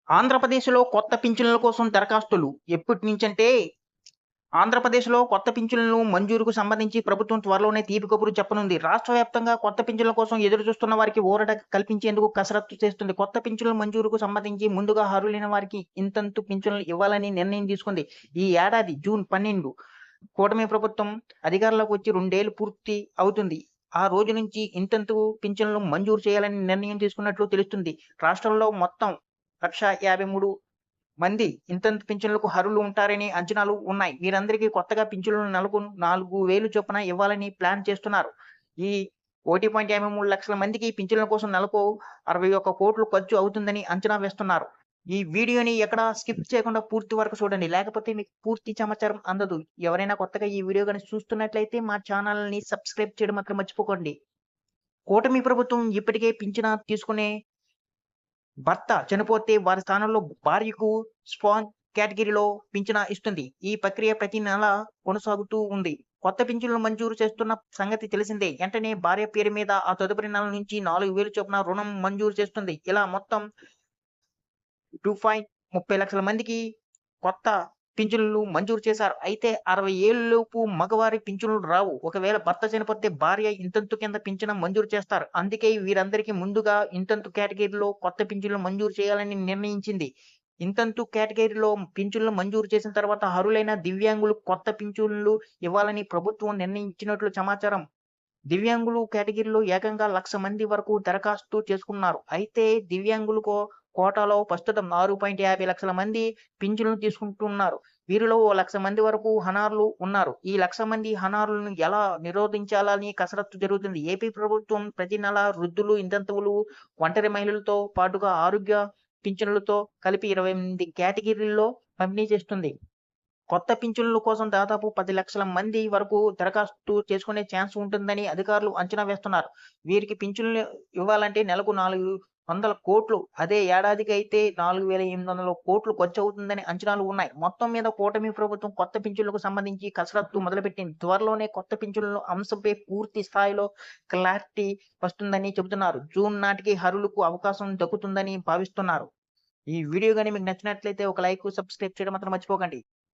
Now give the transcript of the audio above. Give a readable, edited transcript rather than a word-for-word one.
ఆంధ్రప్రదేశ్‌లో కొత్త పింఛన్ల కోసం దరఖాస్తులు ఎప్పటినుంచంటే ఆంధ్రప్రదేశ్‌లో కొత్త పింఛన్లు మంజూరుకు సంబంధించి ప్రభుత్వం త్వరలోనే తీపి కబురు చెప్పనుంది. రాష్ట్ర వ్యాప్తంగా కొత్త పింఛన్ల కోసం ఎదురుచూస్తున్న వారికి ఊరట కల్పించేందుకు కసరత్తు చేస్తుంది. కొత్త పింఛన్ల మంజూరుకు సంబంధించి ముందుగా అర్హులైన వారికి ఇంతంతు పింఛన్లు ఇవ్వాలని నిర్ణయం తీసుకుంది. ఈ ఏడాది జూన్ 12 కూటమి ప్రభుత్వం అధికారంలోకి వచ్చి 2 ఏళ్లు పూర్తి అవుతుంది. ఆ రోజు నుంచి ఇంతంతు పింఛన్లు మంజూరు చేయాలని నిర్ణయం తీసుకున్నట్లు తెలుస్తుంది. రాష్ట్రంలో మొత్తం 1,53,000 మంది ఇంతంత పింఛన్లకు అర్హులు ఉంటారని అంచనాలు ఉన్నాయి. వీరందరికీ కొత్తగా పింఛన్లు నెలకు 4,000 చొప్పున ఇవ్వాలని ప్లాన్ చేస్తున్నారు. ఈ 1.53 లక్షల మందికి పింఛన్ల కోసం నెలకు 61,00,00,000 ఖర్చు అవుతుందని అంచనా వేస్తున్నారు. ఈ వీడియోని ఎక్కడ స్కిప్ చేయకుండా పూర్తి వరకు చూడండి. లేకపోతే మీకు పూర్తి సమాచారం అందదు. ఎవరైనా కొత్తగా ఈ వీడియో గాని చూస్తున్నట్లయితే మా ఛానల్‌ని సబ్స్క్రైబ్ చేయడం మాత్రం మర్చిపోకండి. కూటమి ప్రభుత్వం ఇప్పటికే పింఛన తీసుకునే భర్త చనిపోతే వారి స్థానంలో భార్యకు స్పాన్ కేటగిరీలో పింఛన ఇస్తుంది. ఈ ప్రక్రియ ప్రతి నెల కొనసాగుతూ ఉంది. కొత్త పింఛన్లు మంజూరు చేస్తున్న సంగతి తెలిసిందే. వెంటనే భార్య పేరు మీద ఆ తదుపరి నెల నుంచి 4,000 చొప్పున రుణం మంజూరు చేస్తుంది. ఇలా మొత్తం 2.30 లక్షల మందికి కొత్త పింఛన్లు మంజూరు చేశారు. అయితే 60 ఏళ్లలోపు మగవారి పింఛన్లు రావు. ఒకవేళ భర్త చనిపోతే భార్య ఇంతంతు కింద పింఛను మంజూరు చేస్తారు. అందుకే వీరందరికీ ముందుగా ఇంతంతు కేటగిరీలో కొత్త పింఛన్లు మంజూరు చేయాలని నిర్ణయించింది. ఇంతంతు కేటగిరీలో పింఛన్లు మంజూరు చేసిన తర్వాత అర్హులైన దివ్యాంగులకు కొత్త పింఛన్లు ఇవ్వాలని ప్రభుత్వం నిర్ణయించినట్లు సమాచారం. దివ్యాంగులు కేటగిరీలో ఏకంగా 1,00,000 మంది వరకు దరఖాస్తు చేసుకున్నారు. అయితే దివ్యాంగులకు కోటాలో ప్రస్తుతం 6.50 లక్షల మంది పింఛన్లు తీసుకుంటున్నారు. వీరిలో ఓ 1,00,000 మంది వరకు అనర్హులు ఉన్నారు. ఈ 1,00,000 మంది అనర్హులను ఎలా నిరోధించాలని కసరత్తు జరుగుతుంది. ఏపీ ప్రభుత్వం ప్రతి నెల వృద్ధులు, వితంతువులు, ఒంటరి మహిళలతో పాటుగా ఆరోగ్య పింఛన్లతో కలిపి 28 కేటగిరీల్లో పంపిణీ చేస్తుంది. కొత్త పింఛన్ల కోసం దాదాపు 10 లక్షల మంది వరకు దరఖాస్తు చేసుకునే ఛాన్స్ ఉంటుందని అధికారులు అంచనా వేస్తున్నారు. వీరికి పింఛన్లు ఇవ్వాలంటే నెలకు 400,00,00,000 అదే ఏడాదికైతే 4,800,00,00,000 ఖర్చవుతుందని అంచనాలు ఉన్నాయి. మొత్తం మీద కూటమి ప్రభుత్వం కొత్త పింఛన్లకు సంబంధించి కసరత్తు మొదలుపెట్టింది. త్వరలోనే కొత్త పింఛన్ల అంశంపై పూర్తి స్థాయిలో క్లారిటీ వస్తుందని చెబుతున్నారు. జూన్ నాటికి అర్హులకు అవకాశం దక్కుతుందని భావిస్తున్నారు. ఈ వీడియో గాని మీకు నచ్చినట్లయితే ఒక లైక్, సబ్స్క్రైబ్ చేయడం మాత్రం మర్చిపోకండి.